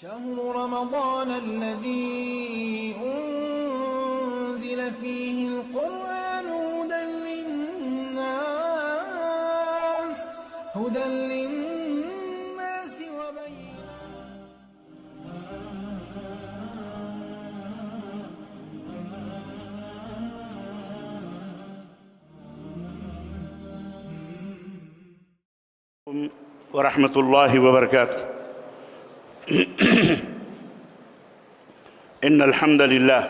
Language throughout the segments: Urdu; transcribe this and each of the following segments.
شهر رمضان الذي أنزل فيه القرآن هدى للناس ورحمة الله وبركاته. إن الحمد لله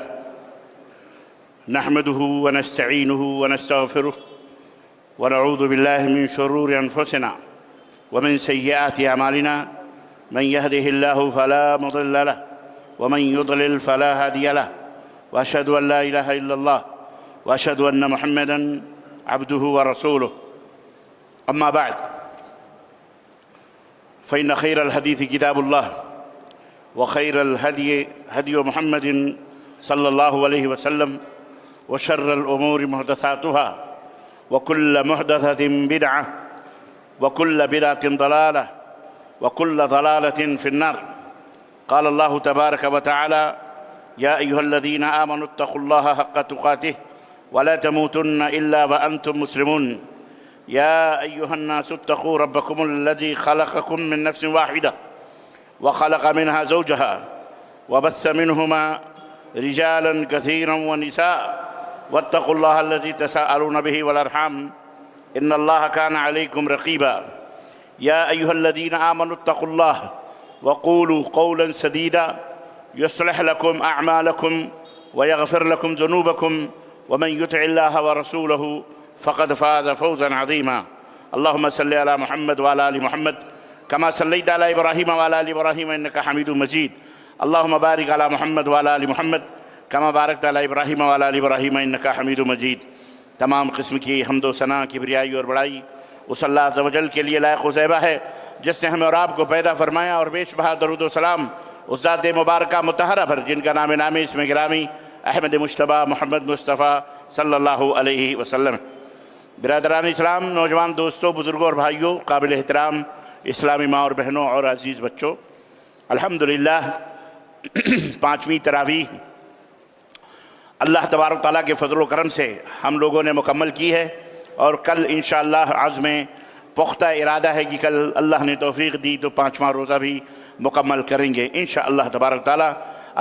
نحمده ونستعينه ونستغفره ونعوذ بالله من شرور أنفسنا ومن سيئات أعمالنا. من يهده الله فلا مضل له ومن يضلل فلا هادي له، وأشهد أن لا إله إلا الله وأشهد أن محمدًا عبده ورسوله. أما بعد، فإن خير الحديث كتاب الله، وخير الهدي هدي محمد صلى الله عليه وسلم، وشر الأمور محدثاتها، وكل محدثة بدعة، وكل بدعة ضلالة، وكل ضلالة في النار. قال الله تبارك وتعالى: يا أيها الذين آمنوا اتقوا الله حق تقاته ولا تموتن إلا وأنتم مسلمون. يا أيها الناس اتقوا ربكم الذي خلقكم من نفس واحدة وخلق منها زوجها وبث منهما رجالا كثيرا ونساء، واتقوا الله الذي تساءلون به والأرحام إن الله كان عليكم رقيبا. يا أيها الذين آمنوا اتقوا الله وقولوا قولا سديدا يصلح لكم أعمالكم ويغفر لكم ذنوبكم، ومن يطع الله ورسوله فقد فاز فوزا عظيما. اللهم صل على محمد وعلى آل محمد كما صليت على إبراهيم وعلى آل إبراهيم إنك حميد مجيد. اللهم بارك على محمد وعلى آل محمد كما باركت على إبراهيم وعلى آل إبراهيم إنك حميد مجيد. تمام قسم کی حمد و ثنا، کبریائی اور بڑائی اس اللہ عز و جل کے لیے لائق و زیبا ہے جس نے ہمیں اور آپ کو پیدا فرمایا، اور بیش بہا درود و سلام اس ذات مبارکہ مطہرہ پر جن کا نام نامی اسم گرامی احمد مجتبیٰ محمد مصطفیٰ صلی اللہ علیہ وسلم. برادران اسلام، نوجوان دوستوں، بزرگوں اور بھائیوں، قابل احترام اسلامی ماں اور بہنوں اور عزیز بچوں، الحمدللہ پانچویں تراویح اللہ تبارک تعالیٰ کے فضل و کرم سے ہم لوگوں نے مکمل کی ہے، اور کل انشاءاللہ عزم پختہ ارادہ ہے کہ کل اللہ نے توفیق دی تو پانچواں روزہ بھی مکمل کریں گے انشاءاللہ تبارک تعالیٰ.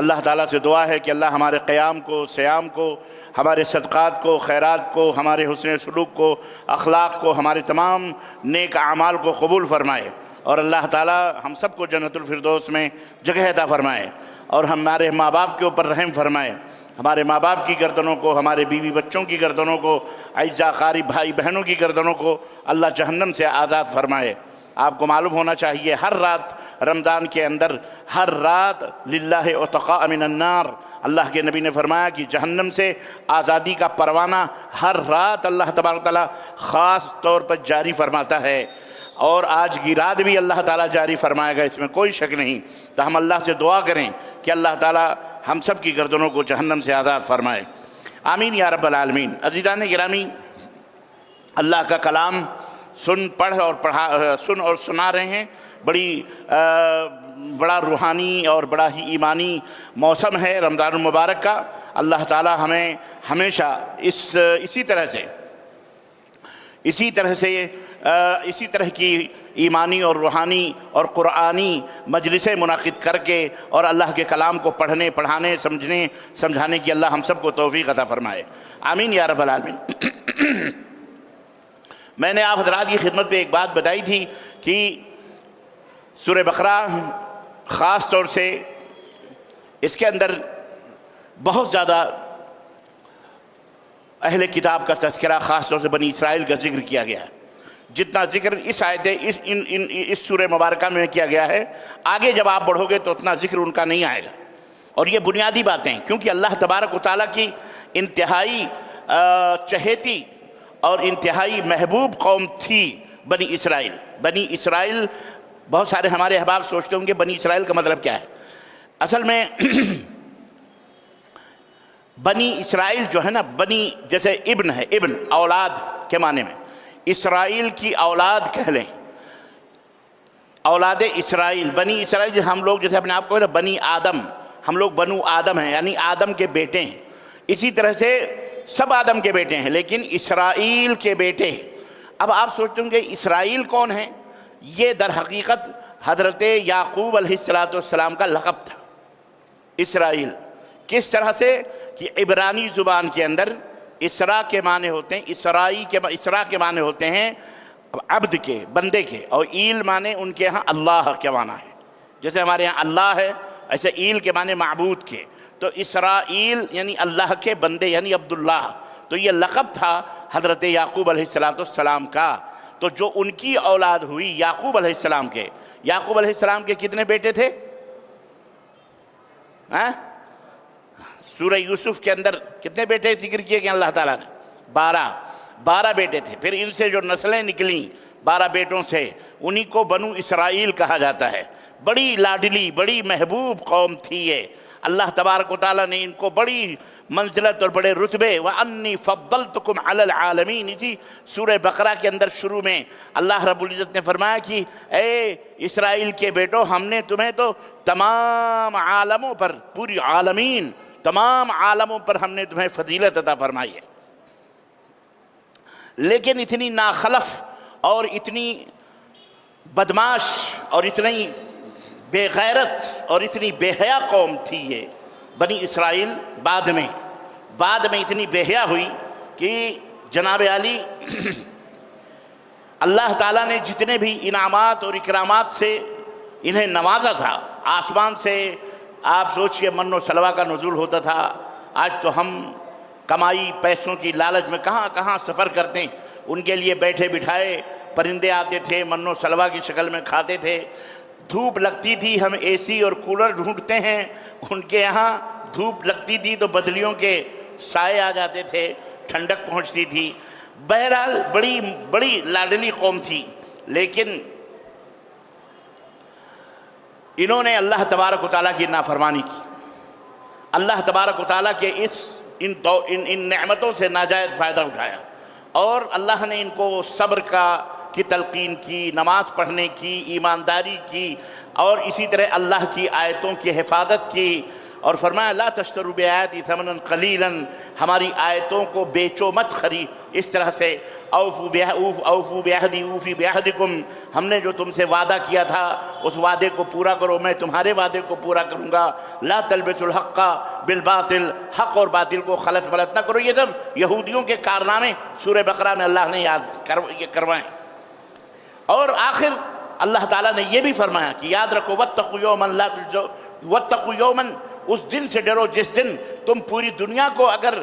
اللہ تعالیٰ سے دعا ہے کہ اللہ ہمارے قیام کو، سیام کو، ہمارے صدقات کو، خیرات کو، ہمارے حسن سلوک کو، اخلاق کو، ہمارے تمام نیک اعمال کو قبول فرمائے، اور اللہ تعالیٰ ہم سب کو جنت الفردوس میں جگہ عطا فرمائے، اور ہمارے ماں باپ کے اوپر رحم فرمائے. ہمارے ماں باپ کی گردنوں کو، ہمارے بیوی بچوں کی گردنوں کو، اعزا قاریب بھائی بہنوں کی گردنوں کو اللہ جہنم سے آزاد فرمائے. آپ کو معلوم ہونا چاہیے ہر رات رمضان کے اندر، ہر رات للہ عتقاء من النار، اللہ کے نبی نے فرمایا کہ جہنم سے آزادی کا پروانہ ہر رات اللہ تبارک تعالیٰ خاص طور پر جاری فرماتا ہے، اور آج کی رات بھی اللہ تعالیٰ جاری فرمائے گا، اس میں کوئی شک نہیں. تو ہم اللہ سے دعا کریں کہ اللہ تعالیٰ ہم سب کی گردنوں کو جہنم سے آزاد فرمائے. آمین یا رب العالمین. عزیزان گرامی، اللہ کا کلام سن اور سنا رہے ہیں. بڑا روحانی اور بڑا ہی ایمانی موسم ہے رمضان المبارک کا. اللہ تعالیٰ ہمیں ہمیشہ اسی طرح کی ایمانی اور روحانی اور قرآنی مجلسیں منعقد کر کے اور اللہ کے کلام کو پڑھنے، پڑھانے، سمجھانے کی اللہ ہم سب کو توفیق عطا فرمائے. آمین یا رب العالمین. میں نے آپ حضرات کی خدمت پہ ایک بات بتائی تھی کہ سورہ بقرہ خاص طور سے اس کے اندر بہت زیادہ اہل کتاب کا تذکرہ، خاص طور سے بنی اسرائیل کا ذکر کیا گیا ہے. جتنا ذکر اس آیت اس سورہ مبارکہ میں کیا گیا ہے، آگے جب آپ بڑھو گے تو اتنا ذکر ان کا نہیں آئے گا. اور یہ بنیادی باتیں، کیونکہ اللہ تبارک و تعالیٰ کی انتہائی چہیتی اور انتہائی محبوب قوم تھی بنی اسرائیل. بنی اسرائیل، بہت سارے ہمارے احباب سوچتے ہوں گے بنی اسرائیل کا مطلب کیا ہے. اصل میں بنی اسرائیل جو ہے نا، بنی جیسے ابن ہے، ابن اولاد کے معنی میں، اسرائیل کی اولاد کہہ لیں. اولاد اسرائیل، بنی اسرائیل، ہم لوگ جیسے اپنے آپ کو بنی آدم، ہم لوگ بنو آدم ہیں، یعنی آدم کے بیٹے ہیں، اسی طرح سے سب آدم کے بیٹے ہیں، لیکن اسرائیل کے بیٹے۔ اب آپ سوچتے ہوں گے اسرائیل کون ہیں؟ یہ در حقیقت حضرت یعقوب علیہ السلام کا لقب تھا، اسرائیل۔ کس طرح سے کہ عبرانی زبان کے اندر اسرا کے معنی ہوتے ہیں، اسرا کے معنی ہوتے ہیں عبد کے، بندے کے، اور ایل معنی ان کے ہاں اللہ کے معنی ہے۔ جیسے ہمارے ہاں اللہ ہے، ایسے ایل کے معنی معبود کے، تو اسرائیل یعنی اللہ کے بندے، یعنی عبداللہ۔ تو یہ لقب تھا حضرت یعقوب علیہ السلام کا۔ تو جو ان کی اولاد ہوئی یعقوب علیہ السلام کے، یعقوب علیہ السلام کے کتنے بیٹے تھے؟ سورہ یوسف کے اندر کتنے بیٹے ذکر کیے گئے اللہ تعالیٰ نے؟ 12 بیٹے تھے۔ پھر ان سے جو نسلیں نکلیں 12 بیٹوں سے، انہی کو بنو اسرائیل کہا جاتا ہے۔ بڑی لاڈلی، بڑی محبوب قوم تھی یہ۔ اللہ تبارک و تعالیٰ نے ان کو بڑی منزلت اور بڑے رتبے، وَأَنِّي فَضَّلْتُكُمْ عَلَى الْعَالَمِينَ، اسی سورہ بقرہ کے اندر شروع میں اللہ رب العزت نے فرمایا کہ اے اسرائیل کے بیٹو، ہم نے تمہیں تو تمام عالموں پر، پوری عالمین، تمام عالموں پر ہم نے تمہیں فضیلت عطا فرمائی ہے۔ لیکن اتنی ناخلف اور اتنی بدماش اور اتنی بے غیرت اور اتنی بے حیا قوم تھی یہ بنی اسرائیل۔ بعد میں اتنی بے حیا ہوئی کہ جناب علی اللہ تعالیٰ نے جتنے بھی انعامات اور اکرامات سے انہیں نوازا تھا، آسمان سے آپ سوچئے من و سلوہ کا نزول ہوتا تھا۔ آج تو ہم کمائی پیسوں کی لالچ میں کہاں کہاں سفر کرتے ہیں، ان کے لیے بیٹھے بٹھائے پرندے آتے تھے، من و سلوہ کی شکل میں کھاتے تھے۔ دھوپ لگتی تھی، ہم اے سی اور کولر ڈھونڈتے ہیں، ان کے یہاں دھوپ لگتی تھی تو بدلیوں کے سائے آ جاتے تھے، ٹھنڈک پہنچتی تھی۔ بہرحال بڑی لاڈلی قوم تھی، لیکن انہوں نے اللہ تبارک و تعالیٰ کی نافرمانی کی، اللہ تبارک و تعالیٰ کے ان نعمتوں سے ناجائز فائدہ اٹھایا، اور اللہ نے ان کو صبر کی تلقین کی، نماز پڑھنے کی، ایمانداری کی، اور اسی طرح اللہ کی آیتوں کی حفاظت کی، اور فرمایا لا تشتروا بآیاتی ثمنا قلیلا، ہماری آیتوں کو بیچو مت خرید۔ اس طرح سے اوفوا بعہدی اوفی بعہدکم، ہم نے جو تم سے وعدہ کیا تھا اس وعدے کو پورا کرو، میں تمہارے وعدے کو پورا کروں گا۔ لا تلبسوا الحق بالباطل، حق اور باطل کو خلط ملط نہ کرو۔ یہ سب یہودیوں کے کارنامے سورہ بقرہ میں اللہ نے یاد کروائیں۔ اور آخر اللہ تعالیٰ نے یہ بھی فرمایا کہ یاد رکھو واتقوا یوما لا تجزون، واتقوا یوما، اس دن سے ڈرو جس دن تم پوری دنیا کو اگر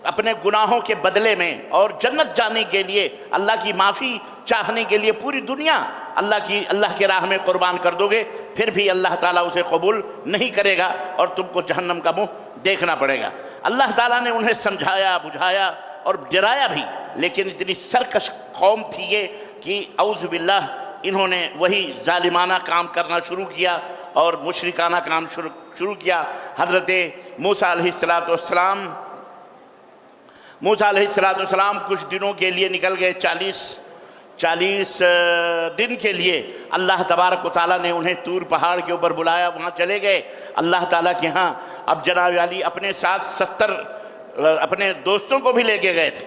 اپنے گناہوں کے بدلے میں اور جنت جانے کے لیے، اللہ کی معافی چاہنے کے لیے پوری دنیا اللہ کی راہ میں قربان کر دو گے، پھر بھی اللہ تعالیٰ اسے قبول نہیں کرے گا اور تم کو جہنم کا منہ دیکھنا پڑے گا۔ اللہ تعالیٰ نے انہیں سمجھایا، بجھایا اور ڈرایا بھی، لیکن اتنی سرکش قوم تھی یہ کہ اعوذ باللہ انہوں نے وہی ظالمانہ کام کرنا شروع کیا اور مشرکانہ کام شروع کیا۔ حضرت موسیٰ علیہ السلام کچھ دنوں کے لیے نکل گئے، 40 دن کے لیے اللہ تبارک و تعالیٰ نے انہیں طور پہاڑ کے اوپر بلایا، وہاں چلے گئے اللہ تعالیٰ کے ہاں۔ اب جناب علی اپنے ساتھ 70 اپنے دوستوں کو بھی لے کے گئے تھے،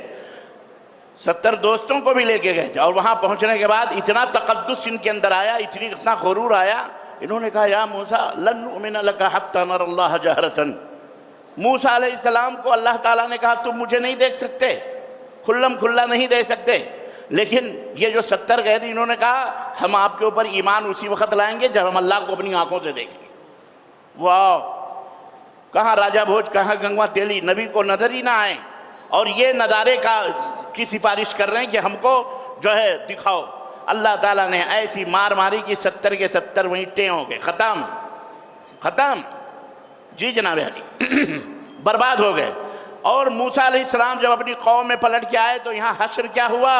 70 دوستوں کو بھی لے کے گئے تھے، اور وہاں پہنچنے کے بعد اتنا تقدس ان کے اندر آیا، اتنا غرور آیا، انہوں نے کہا یا موسیٰ لن نؤمن لک حتی نر اللہ جہرتاً۔ موسیٰ علیہ السلام کو اللہ تعالیٰ نے کہا تم مجھے نہیں دیکھ سکتے، کھلم کھلا نہیں دے سکتے، لیکن یہ جو 70 گئے تھے انہوں نے کہا ہم آپ کے اوپر ایمان اسی وقت لائیں گے جب ہم اللہ کو اپنی آنکھوں سے دیکھیں گے۔ واہ، کہاں راجہ بھوج، کہاں گنگوا تیلی، نبی کو نظر ہی نہ آئے، اور یہ نظارے کی سفارش کر رہے ہیں کہ ہم کو جو ہے دکھاؤ۔ اللہ تعالیٰ نے ایسی مار ماری کہ 70 کے 70 وہیں ٹے ہو گئے، ختم۔ جی جناب علی، برباد ہو گئے۔ اور موسیٰ علیہ السلام جب اپنی قوم میں پلٹ کے آئے تو یہاں حشر کیا ہوا؟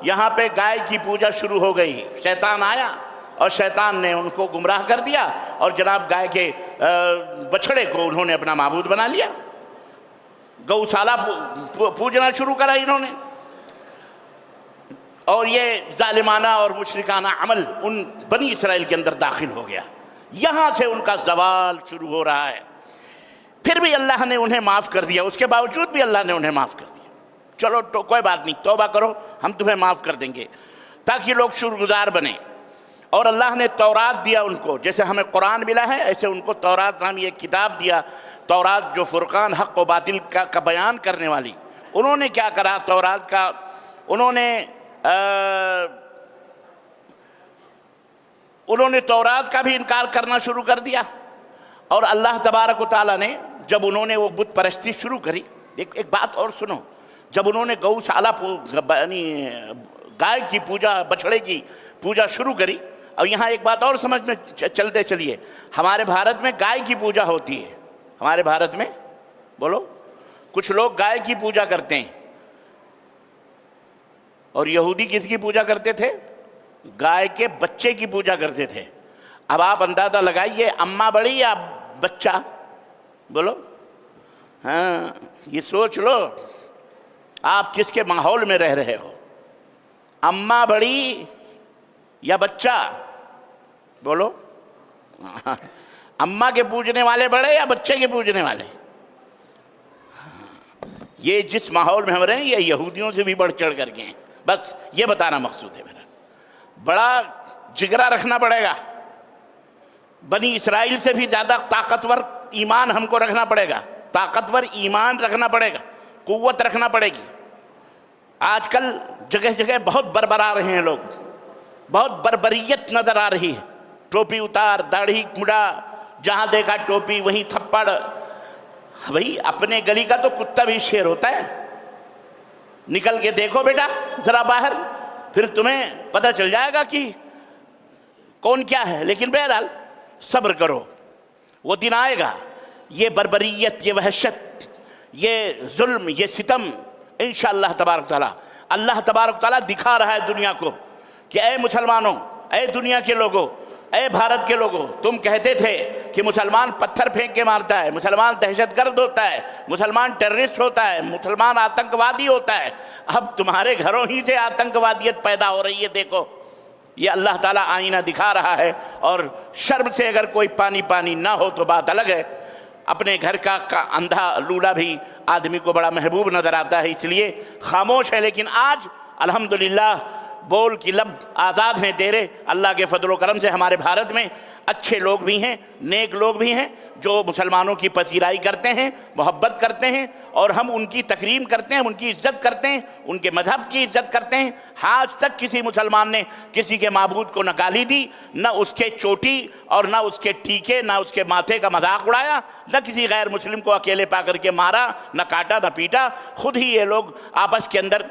یہاں پہ گائے کی پوجا شروع ہو گئی، شیطان آیا اور شیطان نے ان کو گمراہ کر دیا، اور جناب گائے کے بچھڑے کو انہوں نے اپنا معبود بنا لیا، گوشالہ پوجنا شروع کرا انہوں نے۔ اور یہ ظالمانہ اور مشرکانہ عمل ان بنی اسرائیل کے اندر داخل ہو گیا. یہاں سے ان کا زوال شروع ہو رہا ہے. پھر بھی اللہ نے انہیں معاف کر دیا، اس کے باوجود بھی اللہ نے انہیں معاف کر دیا. چلو کوئی بات نہیں، توبہ کرو، ہم تمہیں معاف کر دیں گے، تاکہ لوگ شکر گزار بنیں. اور اللہ نے تورات دیا ان کو، جیسے ہمیں قرآن ملا ہے ایسے ان کو تورات نامی ایک کتاب دیا. تورات جو فرقان حق و باطل کا بیان کرنے والی. انہوں نے کیا کرا تورات کا، انہوں نے تورات کا بھی انکار کرنا شروع کر دیا. اور اللہ تبارک و تعالیٰ نے جب انہوں نے وہ بت پرستی شروع کری، ایک بات اور سنو، جب انہوں نے گوشالہ یعنی گائے کی پوجا، بچڑے کی پوجا شروع کری. اور یہاں ایک بات اور سمجھ میں چلتے چلیے، ہمارے بھارت میں گائے کی پوجا ہوتی ہے. ہمارے بھارت میں بولو، کچھ لوگ گائے کی پوجا کرتے ہیں. اور یہودی کس کی پوجا کرتے تھے؟ گائے کے بچے کی پوجا کرتے تھے. اب آپ اندازہ لگائیے، اماں بڑی یا بچہ؟ بولو، ہاں یہ سوچ لو آپ کس کے ماحول میں رہ رہے ہو، اماں بڑی یا بچہ؟ بولو، اماں کے پوجنے والے بڑے یا بچے کے پوجنے والے؟ یہ جس ماحول میں ہم رہے ہیں یہ یہودیوں سے بھی بڑھ چڑھ کر کے ہیں. بس یہ بتانا مقصود ہے میرا. بڑا جگرا رکھنا پڑے گا، بنی اسرائیل سے بھی زیادہ طاقتور ایمان ہم کو رکھنا پڑے گا، طاقتور ایمان رکھنا پڑے گا، قوت رکھنا پڑے گی. آج کل جگہ جگہ بہت بربرا رہے ہیں لوگ، بہت بربریت نظر آ رہی ہے. ٹوپی اتار، داڑھی مڈا، جہاں دیکھا ٹوپی وہیں تھپڑ. بھئی اپنے گلی کا تو کتا بھی شیر ہوتا ہے. نکل کے دیکھو بیٹا ذرا باہر، پھر تمہیں پتہ چل جائے گا کہ کون کیا ہے. لیکن بہرحال صبر کرو، وہ دن آئے گا. یہ بربریت، یہ وحشت، یہ ظلم، یہ ستم انشاءاللہ تبارک تعالیٰ، اللہ تبارک تعالیٰ دکھا رہا ہے دنیا کو کہ اے مسلمانوں، اے دنیا کے لوگوں، اے بھارت کے لوگوں، تم کہتے تھے کہ مسلمان پتھر پھینک کے مارتا ہے، مسلمان دہشت گرد ہوتا ہے، مسلمان ٹیررسٹ ہوتا ہے، مسلمان آتنکوادی ہوتا ہے. اب تمہارے گھروں ہی سے آتنکوادیت پیدا ہو رہی ہے. دیکھو یہ اللہ تعالیٰ آئینہ دکھا رہا ہے. اور شرم سے اگر کوئی پانی نہ ہو تو بات الگ ہے. اپنے گھر کا اندھا لولا بھی آدمی کو بڑا محبوب نظر آتا ہے، اس لیے خاموش ہے. لیکن آج الحمدللہ بول کی لب آزاد ہیں تیرے. اللہ کے فضل و کرم سے ہمارے بھارت میں اچھے لوگ بھی ہیں، نیک لوگ بھی ہیں، جو مسلمانوں کی پذیرائی کرتے ہیں، محبت کرتے ہیں، اور ہم ان کی تکریم کرتے ہیں، ان کی عزت کرتے ہیں، ان کے مذہب کی عزت کرتے ہیں. آج تک کسی مسلمان نے کسی کے معبود کو نہ گالی دی، نہ اس کے چوٹی اور نہ اس کے ٹیکے، نہ اس کے ماتھے کا مذاق اڑایا، نہ کسی غیر مسلم کو اکیلے پا کر کے مارا، نہ کاٹا، نہ پیٹا. خود ہی یہ لوگ آپس کے اندر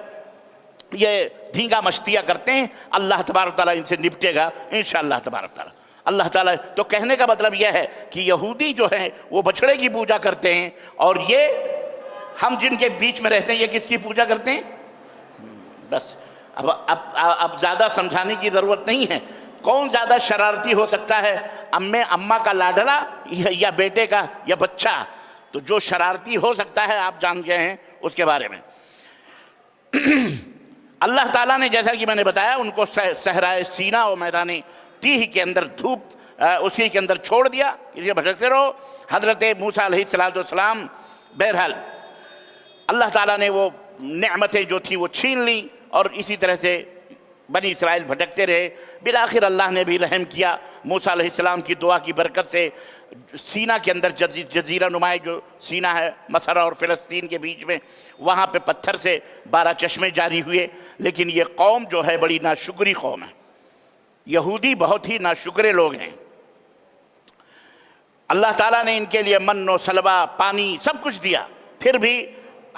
یہ دھینگا مشتیاں کرتے ہیں. اللہ تبارک تعالیٰ ان سے نپٹے گا انشاءاللہ تبارک تعالیٰ. اللہ تعالیٰ تو کہنے کا مطلب یہ ہے کہ یہودی جو ہیں وہ بچڑے کی پوجا کرتے ہیں، اور یہ ہم جن کے بیچ میں رہتے ہیں یہ کس کی پوجا کرتے ہیں؟ بس اب زیادہ سمجھانے کی ضرورت نہیں ہے. کون زیادہ شرارتی ہو سکتا ہے، اماں کا لاڈلا یا بیٹے کا یا بچہ؟ تو جو شرارتی ہو سکتا ہے آپ جان گئے ہیں اس کے بارے میں. اللہ تعالیٰ نے جیسا کہ میں نے بتایا ان کو صحرائے سینا اور میدان تیہ کے اندر دھوپ اسی کے اندر چھوڑ دیا، اسے بھٹکتے رہو. حضرت موسیٰ علیہ السلام بہرحال اللہ تعالیٰ نے وہ نعمتیں جو تھیں وہ چھین لیں، اور اسی طرح سے بنی اسرائیل بھٹکتے رہے. بالآخر اللہ نے بھی رحم کیا. موسیٰ علیہ السلام کی دعا کی برکت سے سینا کے اندر جزیرہ نما جو سینا ہے مصر اور فلسطین کے بیچ میں، وہاں پہ پتھر سے 12 چشمے جاری ہوئے. لیکن یہ قوم جو ہے بڑی ناشکری قوم ہے. یہودی بہت ہی ناشکرے لوگ ہیں. اللہ تعالیٰ نے ان کے لیے من و سلوہ، پانی، سب کچھ دیا. پھر بھی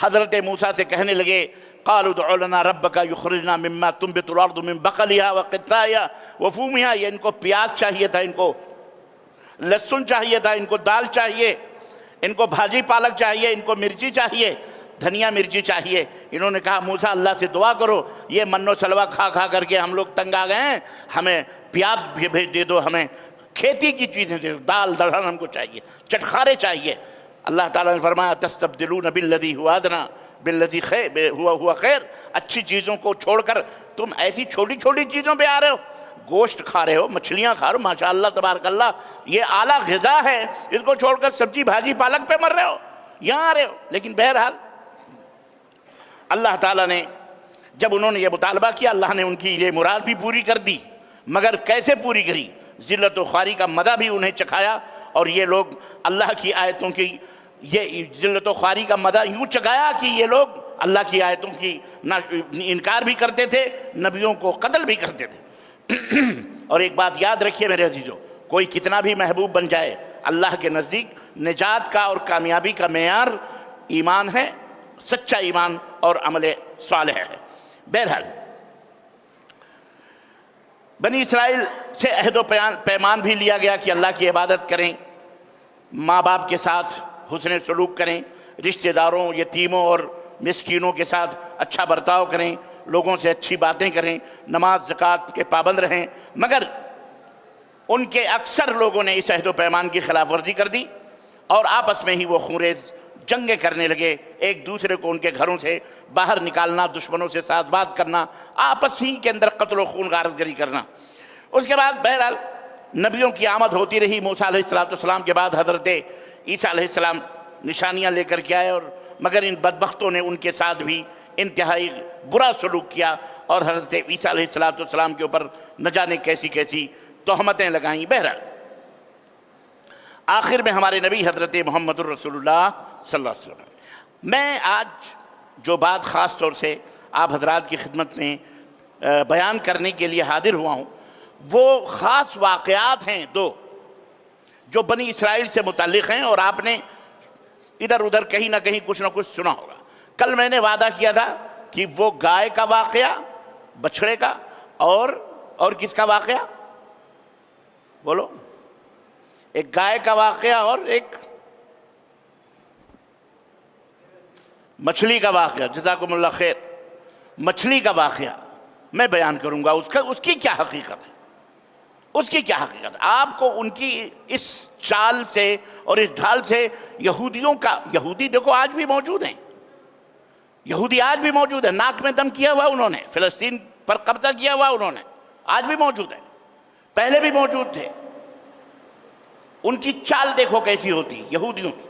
حضرت موسیٰ سے کہنے لگے قالوا ادع لنا ربک یخرجنا مما تنبت الارض من بقلها وقثائها وفومها. یہ ان کو پیاز چاہیے تھا، ان کو لہسن چاہیے تھا، ان کو دال چاہیے، ان کو بھاجی پالک چاہیے، ان کو مرچی چاہیے، دھنیا مرچی چاہیے. انہوں نے کہا موسیٰ اللہ سے دعا کرو، یہ من و سلوہ کھا کھا کر کے ہم لوگ تنگ آ گئے ہیں، ہمیں پیاز بھی بھیج دے دو، ہمیں کھیتی کی چیزیں دے دو، دال دلہن ہم کو چاہیے، چٹخارے چاہیے. اللہ تعالیٰ نے فرمایا تستبدلون بالذی هو ادنی بالذی ہوا خیر، اچھی چیزوں کو چھوڑ کر تم ایسی چھوٹی چھوٹی چیزوں پہ آ رہے ہو، گوشت کھا رہے ہو، مچھلیاں کھا رہے ہو، ماشاءاللہ تبارک اللہ یہ اعلیٰ غذا ہے، اس کو چھوڑ کر سبزی بھاجی پالک پہ مر رہے ہو، یہاں آ رہے ہو۔ لیکن بہرحال اللہ تعالیٰ نے جب انہوں نے یہ مطالبہ کیا، اللہ نے ان کی یہ مراد بھی پوری کر دی، مگر کیسے پوری کری؟ ذلت و خواری کا مزہ بھی انہیں چکھایا، اور یہ لوگ اللہ کی آیتوں کی یہ ذلت و خواری کا مزہ یوں چکھایا کہ یہ لوگ اللہ کی آیتوں کی انکار بھی کرتے تھے، نبیوں کو قتل بھی کرتے تھے۔ اور ایک بات یاد رکھیے میرے عزیزو، کوئی کتنا بھی محبوب بن جائے، اللہ کے نزدیک نجات کا اور کامیابی کا معیار ایمان ہے، سچا ایمان اور عمل صالح ہے۔ بہرحال بنی اسرائیل سے عہد و پیمان بھی لیا گیا کہ اللہ کی عبادت کریں، ماں باپ کے ساتھ حسن سلوک کریں، رشتہ داروں، یتیموں اور مسکینوں کے ساتھ اچھا برتاؤ کریں، لوگوں سے اچھی باتیں کریں، نماز زکوٰۃ کے پابند رہیں، مگر ان کے اکثر لوگوں نے اس عہد و پیمان کی خلاف ورزی کر دی اور آپس میں ہی وہ خونریز جنگیں کرنے لگے، ایک دوسرے کو ان کے گھروں سے باہر نکالنا، دشمنوں سے ساتھ بات کرنا، آپس ہی کے اندر قتل و خون غارت گری کرنا۔ اس کے بعد بہرحال نبیوں کی آمد ہوتی رہی۔ موسیٰ علیہ السلام کے بعد حضرت عیسیٰ علیہ السلام نشانیاں لے کر کے آئے، اور مگر ان بدبختوں نے ان کے ساتھ بھی انتہائی برا سلوک کیا اور حضرت عیسیٰ علیہ السلام کے اوپر نہ جانے کیسی کیسی تہمتیں لگائیں۔ بہرحال آخر میں ہمارے نبی حضرت محمد الرسول اللہ صلی اللہ علیہ وسلم، میں آج جو بات خاص طور سے آپ حضرات کی خدمت میں بیان کرنے کے لیے حاضر ہوا ہوں، وہ خاص واقعات ہیں دو جو بنی اسرائیل سے متعلق ہیں، اور آپ نے ادھر ادھر کہیں نہ کہیں کچھ نہ کچھ سنا ہوگا۔ کل میں نے وعدہ کیا تھا کہ وہ گائے کا واقعہ، بچھڑے کا، اور کس کا واقعہ بولو، ایک گائے کا واقعہ اور ایک مچھلی کا واقعہ، جزاکم اللہ خیر، مچھلی کا واقعہ میں بیان کروں گا، اس کی کیا حقیقت ہے، اس کی کیا حقیقت ہے۔ آپ کو ان کی اس چال سے اور اس ڈھال سے یہودی دیکھو آج بھی موجود ہیں، یہودی آج بھی موجود ہیں، ناک میں دم کیا ہوا انہوں نے، فلسطین پر قبضہ کیا ہوا انہوں نے، آج بھی موجود ہیں، پہلے بھی موجود تھے۔ ان کی چال دیکھو کیسی ہوتی یہودیوں کی۔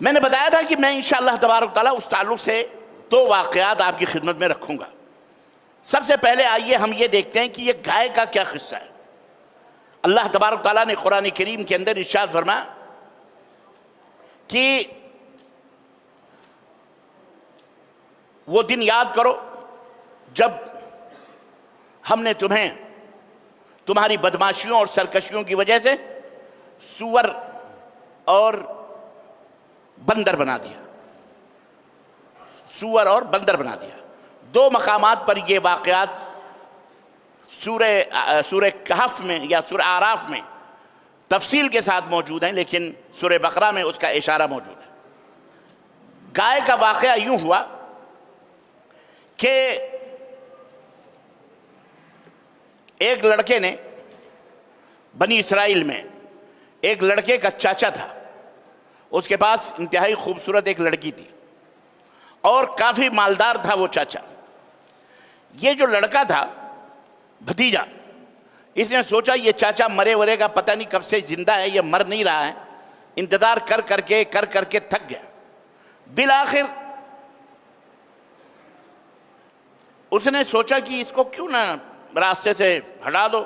میں نے بتایا تھا کہ میں انشاءاللہ تبارک تعالیٰ اس تعلق سے دو واقعات آپ کی خدمت میں رکھوں گا۔ سب سے پہلے آئیے ہم یہ دیکھتے ہیں کہ یہ گائے کا کیا قصہ ہے۔ اللہ تبارک تعالیٰ نے قرآن کریم کے اندر ارشاد فرمایا کہ وہ دن یاد کرو جب ہم نے تمہیں تمہاری بدماشیوں اور سرکشیوں کی وجہ سے سور اور بندر بنا دیا، سور اور بندر بنا دیا۔ دو مقامات پر یہ واقعات سورہ کہف میں یا سورہ اعراف میں تفصیل کے ساتھ موجود ہیں، لیکن سورہ بقرہ میں اس کا اشارہ موجود ہے۔ گائے کا واقعہ یوں ہوا کہ ایک لڑکے نے بنی اسرائیل میں ایک لڑکے کا چاچا تھا، اس کے پاس انتہائی خوبصورت ایک لڑکی تھی اور کافی مالدار تھا وہ چاچا۔ یہ جو لڑکا تھا بھتیجا، اس نے سوچا یہ چاچا مرے ورے گا، پتہ نہیں کب سے زندہ ہے، یہ مر نہیں رہا ہے، انتظار کر کر کے تھک گیا۔ بالآخر اس نے سوچا کہ اس کو کیوں نہ راستے سے ہٹا دو،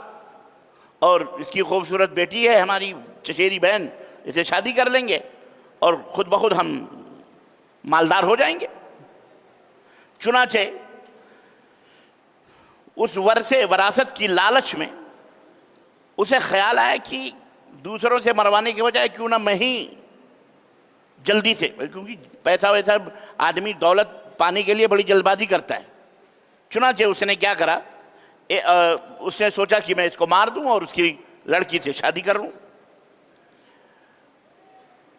اور اس کی خوبصورت بیٹی ہے ہماری چچیری بہن، اسے شادی کر لیں گے اور خود بخود ہم مالدار ہو جائیں گے۔ چنانچہ اس وراثت کی لالچ میں اسے خیال آیا کہ دوسروں سے مروانے کے بجائے کیوں نہ میں ہی جلدی سے، کیونکہ پیسہ ویسا آدمی دولت پانے کے لیے بڑی جلد بازی کرتا ہے۔ چنانچہ اس نے کیا کرا، اس نے سوچا کہ میں اس کو مار دوں اور اس کی لڑکی سے شادی کر لوں،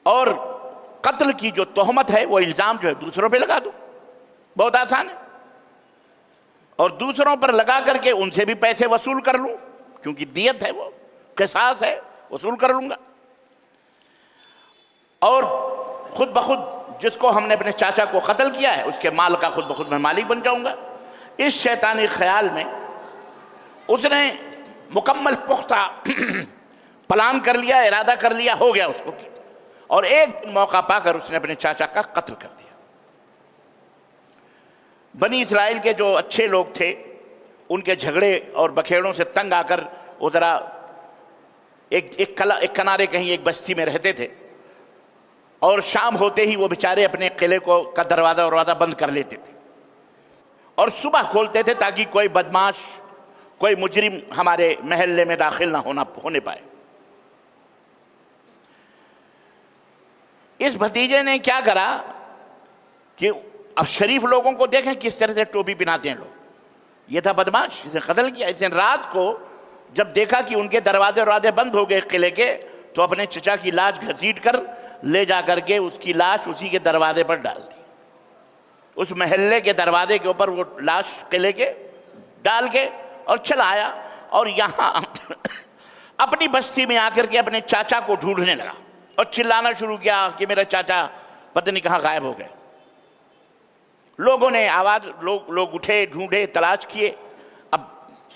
اور قتل کی جو تہمت ہے، وہ الزام جو ہے دوسروں پہ لگا دوں، بہت آسان ہے، اور دوسروں پر لگا کر کے ان سے بھی پیسے وصول کر لوں، کیونکہ دیت ہے، وہ قصاص ہے، وصول کر لوں گا، اور خود بخود جس کو ہم نے اپنے چاچا کو قتل کیا ہے اس کے مال کا خود بخود میں مالک بن جاؤں گا۔ اس شیطانی خیال میں اس نے مکمل پختہ پلان کر لیا، ارادہ کر لیا، ہو گیا اس کو، اور ایک دن موقع پا کر اس نے اپنے چاچا کا قتل کر دیا۔ بنی اسرائیل کے جو اچھے لوگ تھے ان کے جھگڑے اور بکھیڑوں سے تنگ آ کر وہ ذرا ایک کنارے کہیں ایک بستی میں رہتے تھے، اور شام ہوتے ہی وہ بیچارے اپنے قلعے کا دروازہ بند کر لیتے تھے اور صبح کھولتے تھے تاکہ کوئی بدماش، کوئی مجرم ہمارے محلے میں داخل نہ ہونے پائے۔ اس بھتیجے نے کیا کرا کہ اب شریف لوگوں کو دیکھیں کس طرح سے ٹوپی پہناتے ہیں لوگ، یہ تھا بدماش، اسے قتل کیا۔ اس نے رات کو جب دیکھا کہ ان کے دروازے بند ہو گئے قلعے کے، تو اپنے چچا کی لاش گھسیٹ کر لے جا کر کے اس کی لاش اسی کے دروازے پر ڈال دی۔ اس محلے کے دروازے کے اوپر وہ لاش قلعے کے ڈال کے اور چلا آیا، اور یہاں اپنی بستی میں آ کر کے اپنے چاچا کو ڈھونڈنے لگا اور چلانا شروع کیا کہ میرا چاچا پتہ نہیں کہاں غائب ہو گئے۔ لوگوں نے لوگ اٹھے، ڈھونڈے، تلاش کیے۔ اب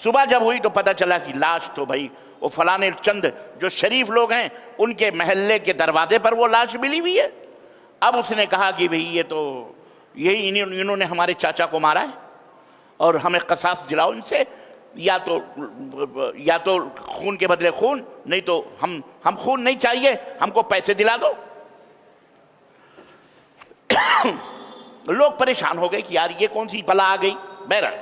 صبح جب ہوئی تو پتہ چلا کہ لاش تو بھائی وہ فلانے چند جو شریف لوگ ہیں ان کے محلے کے دروازے پر وہ لاش ملی ہوئی ہے۔ اب اس نے کہا کہ بھئی یہ تو انہوں نے ہمارے چاچا کو مارا ہے اور ہمیں قصاص دلاؤ ان سے، یا تو خون کے بدلے خون، نہیں تو ہم خون نہیں چاہیے، ہم کو پیسے دلا دو۔ لوگ پریشان ہو گئے کہ یار یہ کون سی بلا آ گئی۔ بہرحال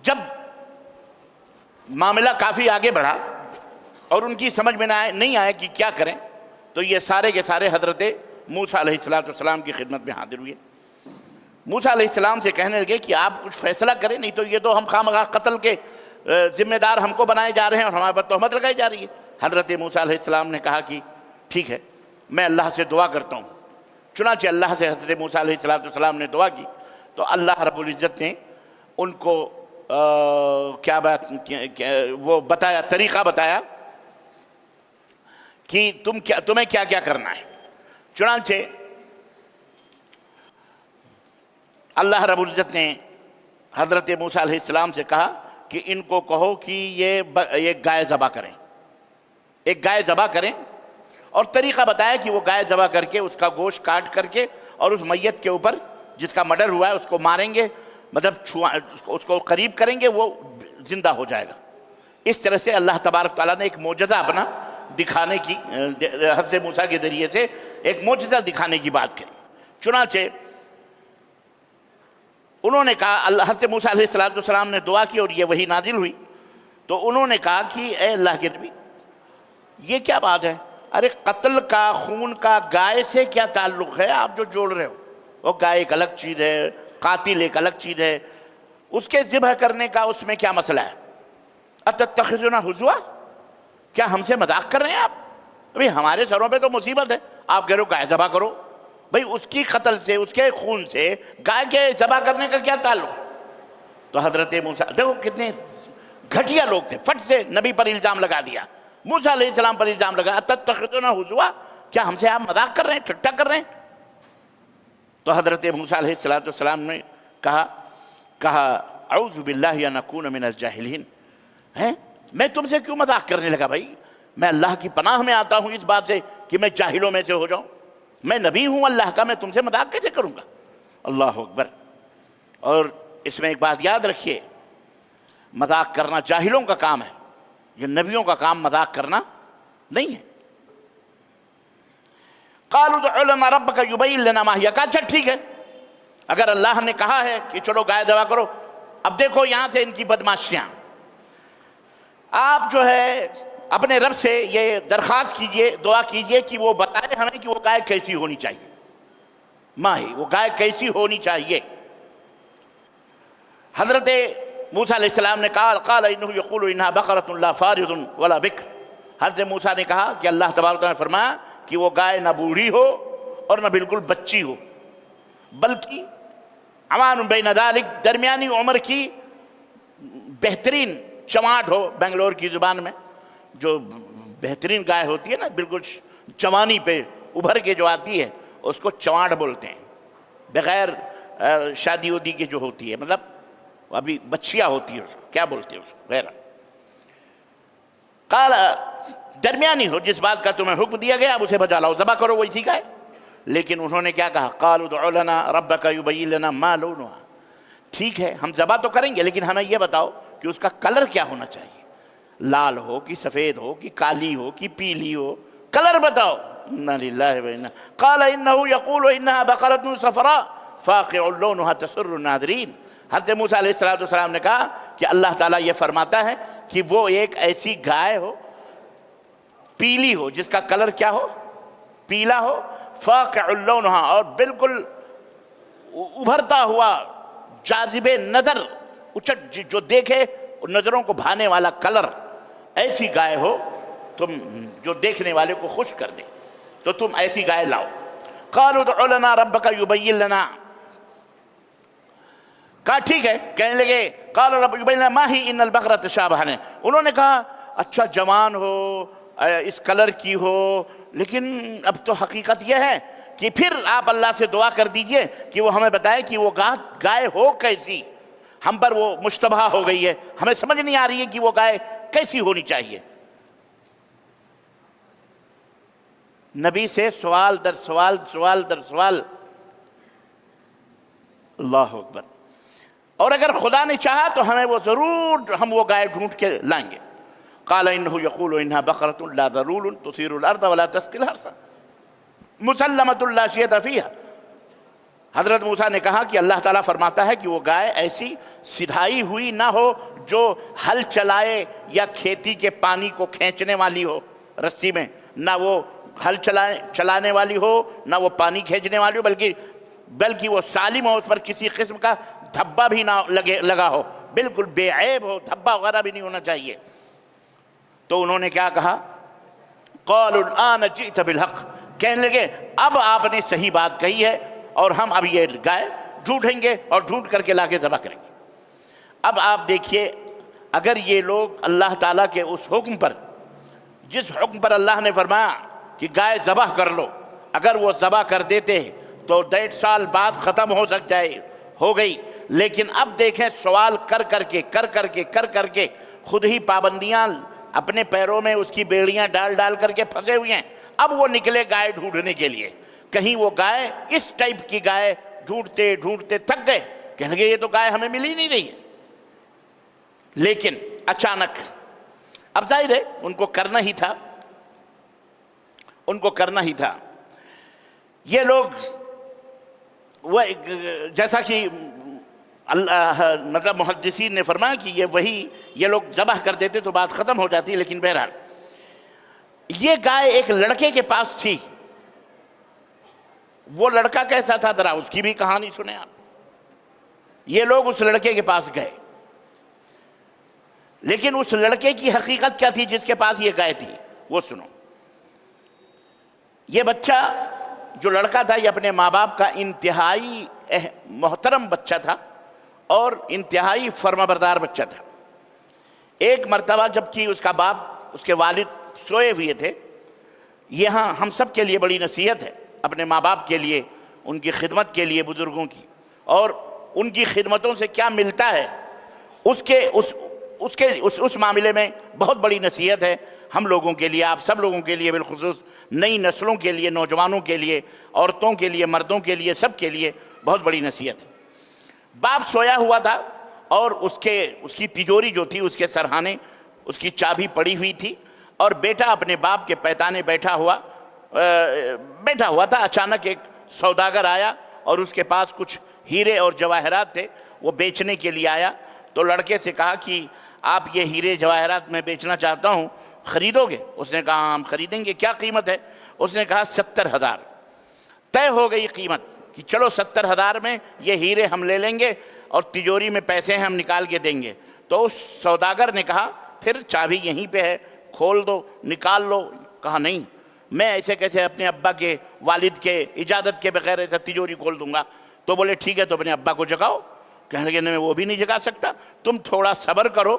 جب معاملہ کافی آگے بڑھا اور ان کی سمجھ میں نہیں آیا کہ کیا کریں، تو یہ سارے کے سارے حضرت موسیٰ علیہ السلام کی خدمت میں حاضر ہوئے۔ موسیٰ علیہ السلام سے کہنے لگے کہ آپ کچھ فیصلہ کریں، نہیں تو یہ تو ہم خواہ قتل کے ذمہ دار ہم کو بنائے جا رہے ہیں اور ہمارے پر تہمت لگائی جا رہی ہے۔ حضرت موسیٰ علیہ السلام نے کہا کہ ٹھیک ہے، میں اللہ سے دعا کرتا ہوں۔ چنانچہ اللہ سے حضرت موسیٰ علیہ السلام نے دعا کی تو اللہ رب العزت نے ان کو وہ بتایا، طریقہ بتایا کہ تمہیں کیا کیا کرنا ہے۔ چنانچہ اللہ رب العزت نے حضرت موسیٰ علیہ السلام سے کہا کہ ان کو کہو کہ یہ ایک گائے ذبح کریں، ایک گائے ذبح کریں، اور طریقہ بتایا کہ وہ گائے ذبح کر کے اس کا گوشت کاٹ کر کے اور اس میت کے اوپر جس کا مرڈر ہوا ہے اس کو ماریں گے، مطلب اس کو قریب کریں گے، وہ زندہ ہو جائے گا۔ اس طرح سے اللہ تبارک تعالیٰ نے ایک معجزہ اپنا دکھانے کی، حضرت موسیٰ کے ذریعے سے ایک معجزہ دکھانے کی بات کری۔ چنانچہ انہوں نے کہا، حضرت موسیٰ علیہ السلام نے دعا کی اور یہ وحی نازل ہوئی، تو انہوں نے کہا کہ اے اللہ کے نبی یہ کیا بات ہے؟ ارے قتل کا، خون کا گائے سے کیا تعلق ہے آپ جو جوڑ رہے ہو؟ وہ گائے ایک الگ چیز ہے، قاتل ایک الگ چیز ہے، اس کے ذبح کرنے کا اس میں کیا مسئلہ ہے؟ اتتخذنا ہزوا، کیا ہم سے مذاق کر رہے ہیں آپ؟ ابھی ہمارے سروں پہ تو مصیبت ہے، آپ کہہ رہے ہو گائے ذبح کرو۔ بھئی اس کی قتل سے، اس کے خون سے گائے کے ذبح کرنے کا کیا تعلق؟ تو حضرت موسیٰ، دیکھو کتنے گھٹیا لوگ تھے، فٹ سے نبی پر الزام لگا دیا، موسیٰ علیہ السلام پر الزام لگا، اتتخذنا ہزوا، کیا ہم سے آپ مذاق کر رہے ہیں، ٹھٹا کر رہے ہیں؟ تو حضرت موسیٰ علیہ السلام نے کہا اعوذ باللہ ان اکون من الجاہلین، میں تم سے کیوں مذاق کرنے لگا بھائی؟ میں اللہ کی پناہ میں آتا ہوں اس بات سے کہ میں جاہلوں میں سے ہو جاؤں، میں نبی ہوں اللہ کا، میں تم سے مذاق کیسے کروں گا؟ اللہ اکبر۔ اور اس میں ایک بات یاد رکھیے، مذاق کرنا جاہلوں کا کام ہے، یہ نبیوں کا کام مذاق کرنا نہیں ہے۔ قالوا ادع لنا ربک یبین لنا ما ہی، کہا اچھا ٹھیک ہے، اگر اللہ نے کہا ہے کہ چلو گائے ذبح کرو، اب دیکھو یہاں سے ان کی بدماشیاں، آپ جو ہے اپنے رب سے یہ درخواست کیجئے، دعا کیجئے کہ وہ بتائے ہمیں کہ وہ گائے کیسی ہونی چاہیے، ماہی وہ گائے کیسی ہونی چاہیے۔ حضرت موسیٰ علیہ السلام نے کہا قال انه یقول انها بقرۃ لا فارض ولا بکر، حضرت موسیٰ نے کہا کہ اللہ تبارک وتعالیٰ نے فرمایا کہ وہ گائے نہ بوڑھی ہو اور نہ بالکل بچی ہو، بلکہ عوان بین ذالک، درمیانی عمر کی بہترین چماٹ ہو، بنگلور کی زبان میں جو بہترین گائے ہوتی ہے نا، بالکل جوانی پہ ابھر کے جو آتی ہے اس کو چواڑ بولتے ہیں، بغیر شادی ودی کے جو ہوتی ہے، مطلب ابھی بچیاں ہوتی ہے، اس کو کیا بولتے ہیں اس کو غیر قال درمیانی ہو، جس بات کا تمہیں حکم دیا گیا اب اسے بجا لاؤ، ذبح کرو وہی گائے۔ لیکن انہوں نے کیا کہا، قالوا ادع لنا ربک یبین لنا ما لونها، ٹھیک ہے ہم ذبح تو کریں گے لیکن ہمیں یہ بتاؤ کہ اس کا کلر کیا ہونا چاہیے، لال ہو کہ سفید ہو کہ کالی ہو کہ پیلی ہو، کلر بتاؤ۔ انا للہ و انا، قال انه يقول انها بقرة صفراء فاقع لونها تسر الناظرین۔ حضرت موسیٰ علیہ السلام نے کہا کہ اللہ تعالیٰ یہ فرماتا ہے کہ وہ ایک ایسی گائے ہو، پیلی ہو، جس کا کلر کیا ہو، پیلا ہو، فاقع لونها، اور بالکل ابھرتا ہوا جاذب نظر، اچٹ جو دیکھے نظروں کو بھانے والا کلر، ایسی گائے ہو تم جو دیکھنے والے کو خوش کر دے، تو تم ایسی گائے لاؤ۔ قالوا ادع لنا ربک یبین لنا، کہا ٹھیک ہے، کہنے لگے قال رب یبین لنا ما ہی ان البقرۃ تشابہ، انہوں نے کہا اچھا جوان ہو، اس کلر کی ہو، لیکن اب تو حقیقت یہ ہے کہ پھر آپ اللہ سے دعا کر دیجئے کہ وہ ہمیں بتائے کہ وہ گائے ہو کیسی، ہم پر وہ مشتبہ ہو گئی ہے، ہمیں سمجھ نہیں آ رہی ہے کہ وہ گائے کیسی ہونی چاہیے۔ نبی سے سوال در سوال، سوال در سوال، اللہ اکبر۔ اور اگر خدا نے چاہا تو ہمیں وہ ضرور، ہم وہ گائے ڈھونڈ کے لائیں گے۔ قال انه يقول انها بقرة لا ذلول تثير الارض ولا تسقي الحرث مسلمة لا شية فيها۔ حضرت موسیٰ نے کہا کہ اللہ تعالیٰ فرماتا ہے کہ وہ گائے ایسی سدھائی ہوئی نہ ہو جو ہل چلائے یا کھیتی کے پانی کو کھینچنے والی ہو رسی میں، نہ وہ ہل چلانے والی ہو نہ وہ پانی کھینچنے والی ہو، بلکہ وہ سالم ہو، اس پر کسی قسم کا دھبا بھی نہ لگا ہو، بالکل بے عیب ہو، دھبا وغیرہ بھی نہیں ہونا چاہیے۔ تو انہوں نے کیا کہا، قالوا الآن جئت بالحق، کہنے لگے اب آپ نے صحیح بات کہی ہے اور ہم اب یہ گائے ڈھونڈیں گے اور ڈھونڈ کر کے لا کے ذبح کریں گے۔ اب آپ دیکھیے، اگر یہ لوگ اللہ تعالیٰ کے اس حکم پر، جس حکم پر اللہ نے فرمایا کہ گائے ذبح کر لو، اگر وہ ذبح کر دیتے تو 1.5 سال بعد ختم ہو گئی، لیکن اب دیکھیں سوال کر کر کے خود ہی پابندیاں اپنے پیروں میں اس کی بیڑیاں ڈال کر کے پھنسے ہوئے ہیں۔ اب وہ نکلے گائے ڈھونڈنے کے لیے، کہیں وہ گائے اس ٹائپ کی گائے ڈھونڈتے تھک گئے، کہنے لگے یہ تو گائے ہمیں مل ہی نہیں رہی ہے۔ لیکن اچانک اب ظاہر ہے ان کو کرنا ہی تھا۔ یہ لوگ وہ جیسا کہ مطلب محدثین نے فرمایا کہ یہ لوگ ذبح کر دیتے تو بات ختم ہو جاتی، لیکن بہرحال یہ گائے ایک لڑکے کے پاس تھی۔ وہ لڑکا کیسا تھا ذرا اس کی بھی کہانی سنیں آپ۔ یہ لوگ اس لڑکے کے پاس گئے، لیکن اس لڑکے کی حقیقت کیا تھی جس کے پاس یہ گائے تھی، وہ سنو۔ یہ بچہ جو لڑکا تھا یہ اپنے ماں باپ کا انتہائی محترم بچہ تھا اور انتہائی فرمانبردار بچہ تھا۔ ایک مرتبہ جبکہ اس کا باپ، اس کے والد سوئے ہوئے تھے، یہاں ہم سب کے لیے بڑی نصیحت ہے، اپنے ماں باپ کے لیے، ان کی خدمت کے لیے، بزرگوں کی، اور ان کی خدمتوں سے کیا ملتا ہے اس معاملے میں بہت بڑی نصیحت ہے ہم لوگوں کے لیے، آپ سب لوگوں کے لیے، بالخصوص نئی نسلوں کے لیے، نوجوانوں کے لیے، عورتوں کے لیے، مردوں کے لیے، سب کے لیے بہت بڑی نصیحت ہے۔ باپ سویا ہوا تھا اور اس کی تجوری جو تھی، اس کے سرہانے اس کی چابی پڑی ہوئی تھی، اور بیٹا اپنے باپ کے پیتانے بیٹھا ہوا تھا۔ اچانک ایک سوداگر آیا اور اس کے پاس کچھ ہیرے اور جواہرات تھے، وہ بیچنے کے لیے آیا۔ تو لڑکے سے کہا کہ آپ یہ ہیرے جواہرات میں بیچنا چاہتا ہوں، خریدو گے؟ اس نے کہا ہم خریدیں گے، کیا قیمت ہے؟ اس نے کہا 70,000۔ طے ہو گئی قیمت کہ چلو 70,000 میں یہ ہیرے ہم لے لیں گے اور تجوری میں پیسے ہم نکال کے دیں گے۔ تو اس سوداگر نے کہا پھر چابی یہیں پہ ہے، کھول دو، نکال لو۔ کہا نہیں، میں ایسے کیسے اپنے ابا کے، والد کے اجازت کے بغیر ایسا تجوری کھول دوں گا؟ تو بولے ٹھیک ہے، تو اپنے ابا کو جگاؤ۔ کہنے لگے میں وہ بھی نہیں جگا سکتا، تم تھوڑا صبر کرو،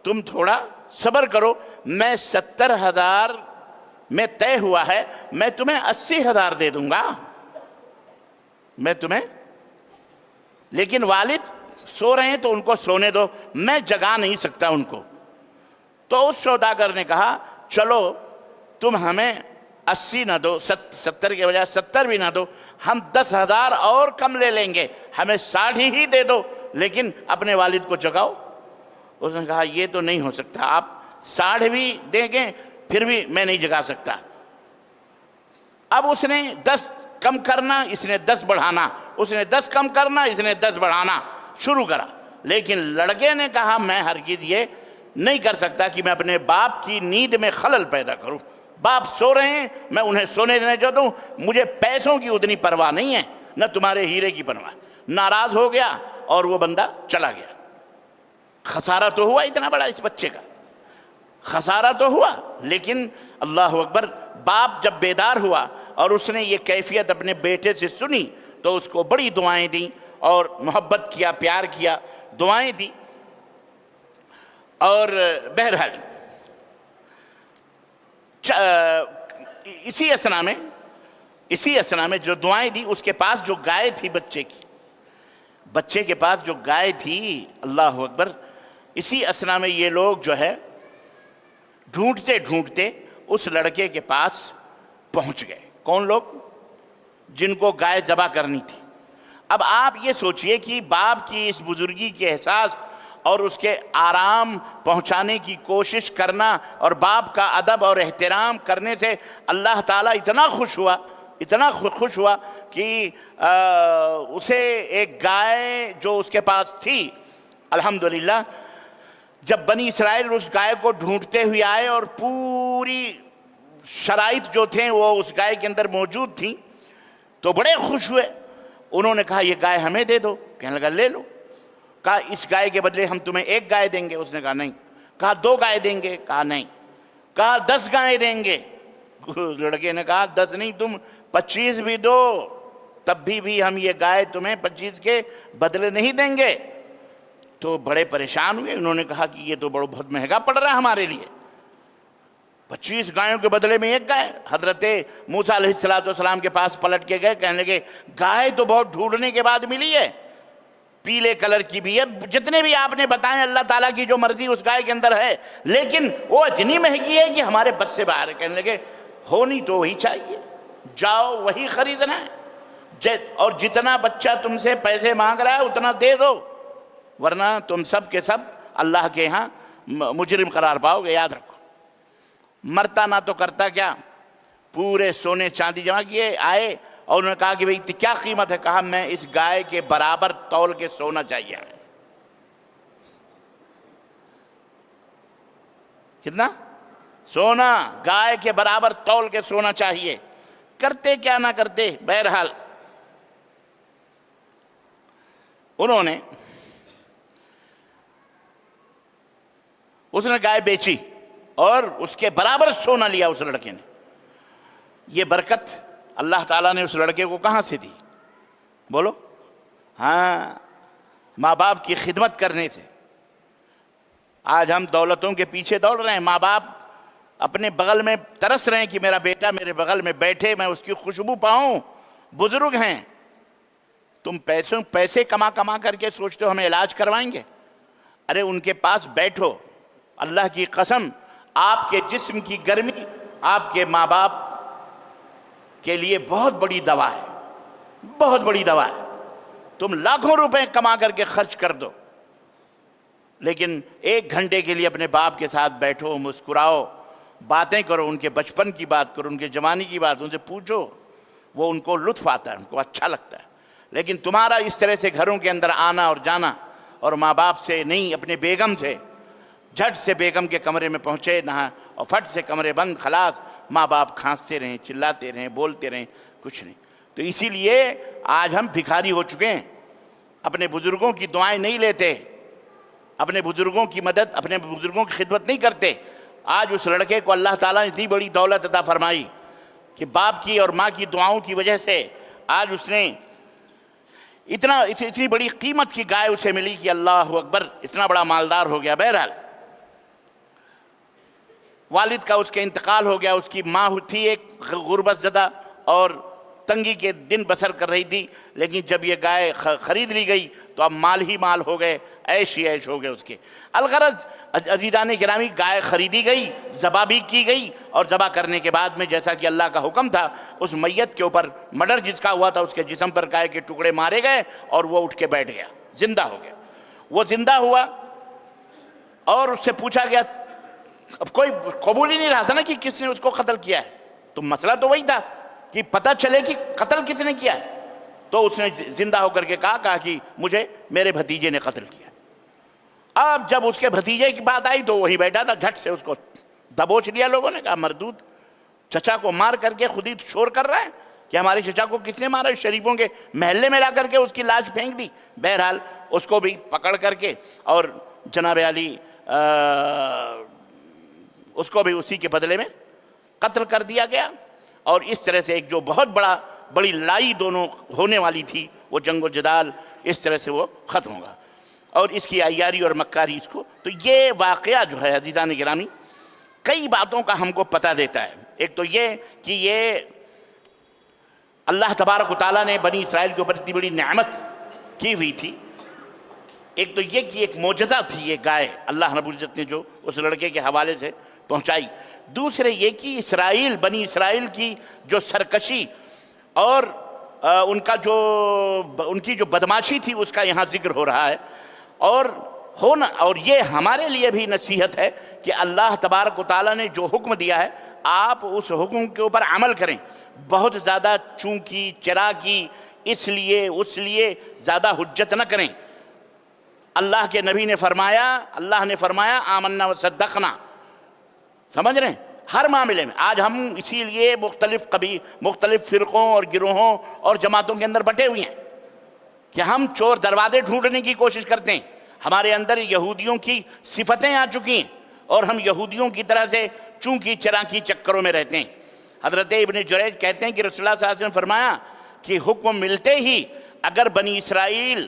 تم تھوڑا صبر کرو، میں 70,000 میں طے ہوا ہے، میں تمہیں 80,000 دے دوں گا، میں تمہیں، لیکن والد سو رہے ہیں تو ان کو سونے دو، میں جگا نہیں سکتا ان کو۔ تو اس سوداگر نے کہا چلو تم ہمیں 80 نہ دو، 70 کے بجائے 70 بھی نہ دو، ہم 10,000 اور کم لے لیں گے، ہمیں 60 ہی دے دو، لیکن اپنے والد کو جگاؤ۔ اس نے کہا یہ تو نہیں ہو سکتا، آپ 60 بھی دیں گے پھر بھی میں نہیں جگا سکتا۔ اب اس نے 10 کم کرنا، اس نے 10 بڑھانا، اس نے 10 کم کرنا، اس نے 10 بڑھانا شروع کرا، لیکن لڑکے نے کہا میں ہرگز یہ نہیں کر سکتا کہ میں اپنے باپ کی نیند میں خلل پیدا کروں۔ باپ سو رہے ہیں، میں انہیں سونے دینے جو دوں، مجھے پیسوں کی اتنی پرواہ نہیں ہے، نہ تمہارے ہیرے کی پرواہ۔ ناراض ہو گیا اور وہ بندہ چلا گیا۔ خسارہ تو ہوا اتنا بڑا اس بچے کا، خسارہ تو ہوا، لیکن اللہ اکبر، باپ جب بیدار ہوا اور اس نے یہ کیفیت اپنے بیٹے سے سنی تو اس کو بڑی دعائیں دیں اور محبت کیا، پیار کیا، دعائیں دی۔ اور بہرحال اسی اسنا میں جو دعائیں دی، اس کے پاس جو گائے تھی بچے کے پاس جو گائے تھی، اللہ اکبر، اسی اسنا میں یہ لوگ جو ہے ڈھونڈتے ڈھونڈتے اس لڑکے کے پاس پہنچ گئے۔ کون لوگ؟ جن کو گائے ذبح کرنی تھی۔ اب آپ یہ سوچئے کہ باپ کی اس بزرگی کے احساس اور اس کے آرام پہنچانے کی کوشش کرنا اور باپ کا ادب اور احترام کرنے سے اللہ تعالیٰ اتنا خوش ہوا کہ اسے ایک گائے جو اس کے پاس تھی، الحمدللہ جب بنی اسرائیل اس گائے کو ڈھونڈتے ہوئے آئے اور پوری شرائط جو تھے وہ اس گائے کے اندر موجود تھیں تو بڑے خوش ہوئے۔ انہوں نے کہا یہ گائے ہمیں دے دو، کہنے لگا لے لو۔ کہا اس گائے کے بدلے ہم تمہیں 1 گائے دیں گے، اس نے کہا نہیں۔ کہا 2 گائے دیں گے، کہا نہیں۔ کہا 10 گائے دیں گے، لڑکے نے کہا 10 نہیں، تم 25 بھی دو، تب بھی ہم یہ گائے تمہیں 25 کے بدلے نہیں دیں گے۔ تو بڑے پریشان ہوئے، انہوں نے کہا کہ یہ تو بہت مہنگا پڑ رہا ہے ہمارے لیے، 25 گائیوں کے بدلے میں 1 گائے۔ حضرت موسیٰ علیہ السلام کے پاس پلٹ کے گئے، کہنے لگے گائے تو بہت ڈھونڈنے کے بعد ملی ہے، پیلے کلر کی بھی ہے، جتنے بھی آپ نے بتائیں اللہ تعالیٰ کی جو مرضی اس گائے کے اندر ہے، لیکن وہ اتنی مہنگی ہے کہ ہمارے بس سے باہر ہے۔ کہنے لگے ہونی تو وہی چاہیے، جاؤ وہی خریدنا ہے، اور جتنا بچہ تم سے پیسے مانگ رہا ہے اتنا دے دو، ورنہ تم سب کے سب اللہ کے ہاں مجرم قرار پاؤ گے۔ یاد رکھو، مرتا نہ تو کرتا کیا، پورے سونے چاندی جمع کیے، آئے اور انہوں نے کہا کہ بھئی کیا قیمت ہے؟ کہا میں اس گائے کے برابر تول کے سونا چاہیے ہمیں۔ کتنا؟ سونا، گائے کے برابر تول کے سونا چاہیے۔ کرتے کیا نہ کرتے، بہرحال انہوں نے، اس نے گائے بیچی اور اس کے برابر سونا لیا اس لڑکے نے۔ یہ برکت اللہ تعالیٰ نے اس لڑکے کو کہاں سے دی؟ بولو۔ ہاں، ماں باپ کی خدمت کرنے سے۔ آج ہم دولتوں کے پیچھے دوڑ رہے ہیں، ماں باپ اپنے بغل میں ترس رہے ہیں کہ میرا بیٹا میرے بغل میں بیٹھے، میں اس کی خوشبو پاؤں۔ بزرگ ہیں، تم پیسے کما کر کے سوچتے ہو ہمیں علاج کروائیں گے؟ ارے ان کے پاس بیٹھو، اللہ کی قسم آپ کے جسم کی گرمی آپ کے ماں باپ کے لیے بہت بڑی دوا ہے، بہت بڑی دوا ہے۔ تم لاکھوں روپے کما کر کے خرچ کر دو، لیکن 1 گھنٹے کے لیے اپنے باپ کے ساتھ بیٹھو، مسکراؤ، باتیں کرو، ان کے بچپن کی بات کرو، ان کے جوانی کی بات ان سے پوچھو، وہ ان کو لطف آتا ہے، ان کو اچھا لگتا ہے۔ لیکن تمہارا اس طرح سے گھروں کے اندر آنا اور جانا، اور ماں باپ سے نہیں، اپنے بیگم سے، جھٹ سے بیگم کے کمرے میں پہنچے نہا اور فٹ سے کمرے بند، خلاص، ماں باپ کھانستے رہیں، چلاتے رہیں، بولتے رہیں، کچھ نہیں۔ تو اسی لیے آج ہم بھکاری ہو چکے ہیں، اپنے بزرگوں کی دعائیں نہیں لیتے، اپنے بزرگوں کی مدد، اپنے بزرگوں کی خدمت نہیں کرتے۔ آج اس لڑکے کو اللہ تعالیٰ نے اتنی بڑی دولت عطا فرمائی کہ باپ کی اور ماں کی دعاؤں کی وجہ سے آج اس نے اتنی بڑی قیمت کی گائے اسے ملی کہ اللہ اکبر، اتنا بڑا مالدار ہو گیا۔ بہرحال والد کا اس کے انتقال ہو گیا، اس کی ماں تھی ایک غربت زدہ اور تنگی کے دن بسر کر رہی تھی، لیکن جب یہ گائے خرید لی گئی تو اب مال ہی مال ہو گئے، عیش ہی عیش ہو گئے اس کے۔ الغرض عزیزان گرامی، گائے خریدی گئی، ذبح بھی کی گئی، اور ذبح کرنے کے بعد میں جیسا کہ اللہ کا حکم تھا، اس میت کے اوپر مرڈر جس کا ہوا تھا اس کے جسم پر گائے کے ٹکڑے مارے گئے اور وہ اٹھ کے بیٹھ گیا، زندہ ہو گیا۔ وہ زندہ ہوا اور اس سے پوچھا گیا، اب کوئی قبول ہی نہیں رہا تھا نا کہ کس نے اس کو قتل کیا ہے، تو مسئلہ تو وہی تھا کہ پتہ چلے کہ قتل کس نے کیا ہے۔ تو اس نے زندہ ہو کر کے کہا کہ مجھے میرے بھتیجے نے قتل کیا۔ اب جب اس کے بھتیجے کی بات آئی تو وہی بیٹھا تھا، جھٹ سے اس کو دبوچ لیا لوگوں نے، کہا مردود، چچا کو مار کر کے خود ہی شور کر رہا ہے کہ ہمارے چچا کو کس نے مارا، شریفوں کے محلے میں لا کر کے اس کی لاش پھینک دی۔ بہرحال اس کو بھی پکڑ کر کے اور جناب علی اس کو بھی اسی کے بدلے میں قتل کر دیا گیا، اور اس طرح سے ایک جو بہت بڑی لڑائی دونوں ہونے والی تھی، وہ جنگ و جدال اس طرح سے وہ ختم ہوگا، اور اس کی عیاری اور مکاری اس کو۔ تو یہ واقعہ جو ہے عزیزان گرامی کئی باتوں کا ہم کو پتہ دیتا ہے۔ ایک تو یہ کہ یہ اللہ تبارک و تعالیٰ نے بنی اسرائیل کے اوپر اتنی بڑی نعمت کی ہوئی تھی۔ ایک تو یہ کہ ایک معجزہ تھی یہ گائے، اللہ رب العزت نے جو اس لڑکے کے حوالے سے پہنچائی۔ دوسرے یہ کہ بنی اسرائیل کی جو سرکشی اور ان کی جو بدماشی تھی اس کا یہاں ذکر ہو رہا ہے، اور یہ ہمارے لیے بھی نصیحت ہے کہ اللہ تبارک و تعالیٰ نے جو حکم دیا ہے آپ اس حکم کے اوپر عمل کریں۔ بہت زیادہ چونکی چراغی اس لیے زیادہ حجت نہ کریں۔ اللہ کے نبی نے فرمایا آمنا و صدقنا، سمجھ رہے ہیں؟ ہر معاملے میں آج ہم اسی لیے مختلف فرقوں اور گروہوں اور جماعتوں کے اندر بٹے ہوئے ہیں کہ ہم چور دروازے ڈھونڈنے کی کوشش کرتے ہیں۔ ہمارے اندر یہودیوں کی صفتیں آ چکی ہیں اور ہم یہودیوں کی طرح سے چونکی چراکی چکروں میں رہتے ہیں۔ حضرت ابن جریج کہتے ہیں کہ رسول اللہ صلی اللہ علیہ وسلم نے فرمایا کہ حکم ملتے ہی اگر بنی اسرائیل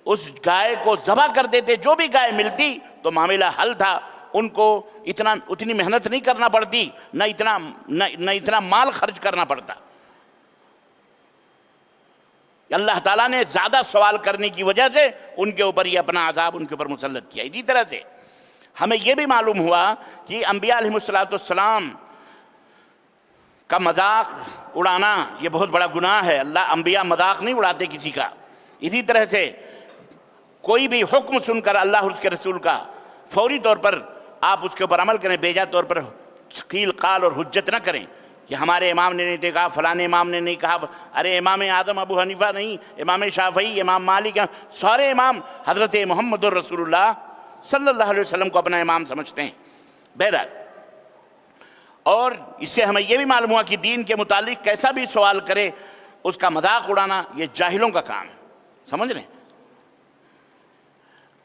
اس گائے کو ذبح کر دیتے، جو بھی گائے ملتی تو معاملہ حل تھا، ان کو اتنی محنت نہیں کرنا پڑتی، نہ اتنا مال خرچ کرنا پڑتا۔ اللہ تعالیٰ نے زیادہ سوال کرنے کی وجہ سے ان کے اوپر یہ اپنا عذاب ان کے اوپر مسلط کیا۔ اسی طرح سے ہمیں یہ بھی معلوم ہوا کہ انبیاء علیہ السلام کا مذاق اڑانا یہ بہت بڑا گناہ ہے۔ انبیاء مذاق نہیں اڑاتے کسی کا۔ اسی طرح سے کوئی بھی حکم سن کر اللہ اور اس کے رسول کا فوری طور پر آپ اس کے اوپر عمل کریں، بیجا طور پر قیل قال اور حجت نہ کریں کہ ہمارے امام نے نہیں کہا، فلانے امام نے نہیں کہا، ارے امام اعظم ابو حنیفہ نہیں، امام شافعی، امام مالک، سارے امام حضرت محمد رسول اللہ صلی اللہ علیہ وسلم کو اپنا امام سمجھتے ہیں۔ بہرحال، اور اس سے ہمیں یہ بھی معلوم ہوا کہ دین کے متعلق کیسا بھی سوال کرے اس کا مذاق اڑانا یہ جاہلوں کا کام ہے، سمجھ رہے ہیں؟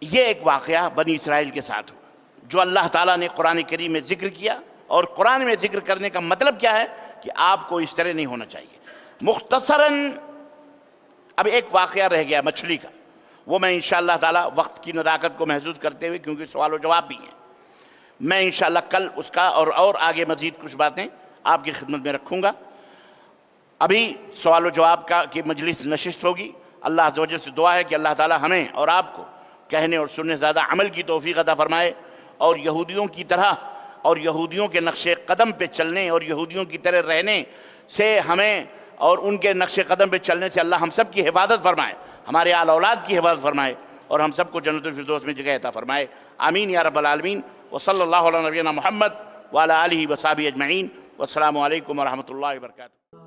یہ ایک واقعہ بنی اسرائیل کے ساتھ ہوا جو اللہ تعالیٰ نے قرآن کریم میں ذکر کیا، اور قرآن میں ذکر کرنے کا مطلب کیا ہے کہ آپ کو اس طرح نہیں ہونا چاہیے۔ مختصراً اب ایک واقعہ رہ گیا مچھلی کا، وہ میں انشاءاللہ تعالیٰ وقت کی نداقت کو محسوس کرتے ہوئے، کیونکہ سوال و جواب بھی ہیں، میں انشاءاللہ کل اس کا اور آگے مزید کچھ باتیں آپ کی خدمت میں رکھوں گا۔ ابھی سوال و جواب کی مجلس نشست ہوگی۔ اللہ عز و جل سے دعا ہے کہ اللہ تعالیٰ ہمیں اور آپ کو کہنے اور سننے زیادہ عمل کی توفیق عطا فرمائے، اور یہودیوں کی طرح اور یہودیوں کے نقش قدم پہ چلنے اور یہودیوں کی طرح رہنے سے ہمیں اور ان کے نقش قدم پہ چلنے سے اللہ ہم سب کی حفاظت فرمائے، ہمارے آل اولاد کی حفاظت فرمائے، اور ہم سب کو جنت الفردوس میں جگہ عطا فرمائے۔ آمین یا رب العالمین۔ وصلی اللہ علی نبینا محمد وعلی آلہ وصحبہ اجمعین، والسلام علیکم ورحمۃ اللہ وبرکاتہ۔